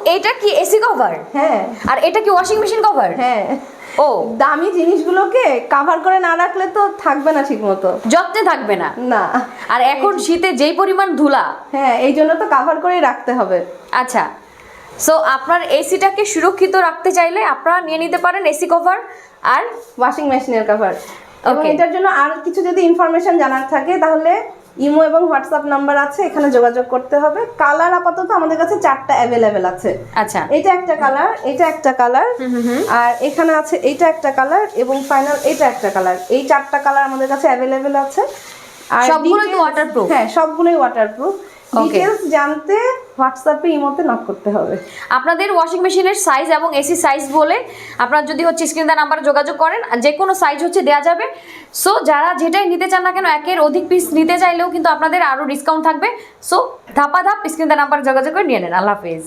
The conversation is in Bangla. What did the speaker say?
এটা কি এসি কভার? হ্যাঁ। আর এটা কি ওয়াশিং মেশিন কভার? হ্যাঁ। ও, দামি জিনিসগুলোকে কভার করে না রাখলে তো থাকবে না ঠিক মতো, যত্নে থাকবে না। না। আর এখন শীতে যেই পরিমাণ ধুলা, হ্যাঁ, এই জন্য তো কভার করেই রাখতে হবে। আচ্ছা, সো আপনার এসিটাকে সুরক্ষিত রাখতে চাইলে আপনারা নিয়ে নিতে পারেন এসি কভার আর ওয়াশিং মেশিনের কভার। এবং Okay. এটার জন্য আর কিছু যদি ইনফরমেশন জানার থাকে তাহলে ইমো এবং হোয়াটসঅ্যাপ নাম্বার আছে, এখানে যোগাযোগ করতে হবে। কালার আপাতত আমাদের কাছে 4টা অ্যাভেলেবেল আছে। আচ্ছা, এটা একটা কালার, এটা একটা কালার, আর এখানে আছে এইটা একটা কালার, এবং ফাইনাল এটা একটা কালার। এই 4টা কালার আমাদের কাছে অ্যাভেলেবেল আছে। আর সবগুলোই তো details- waterproof? হ্যাঁ, সবগুলোই ওয়াটারপ্রুফ। Okay. ডিটেইলস জানতে হোয়াটসঅ্যাপে ইমোতে নক করতে হবে। আপনাদের ওয়াশিং মেশিনের সাইজ এবং এসি সাইজ বলে আপনারা যদি হচ্ছে স্ক্রিন দেওয়া নাম্বারে যোগাযোগ করেন, যে কোনো সাইজ হচ্ছে দেওয়া যাবে। সো যারা যেটাই নিতে চান না কেন, একের অধিক পিস নিতে চাইলেও কিন্তু আপনাদের আরও ডিসকাউন্ট থাকবে। সো ধাপা ধাপ স্ক্রিন দেওয়া নাম্বারে যোগাযোগ করে নিয়ে নেন। আল্লাহ হাফেজ।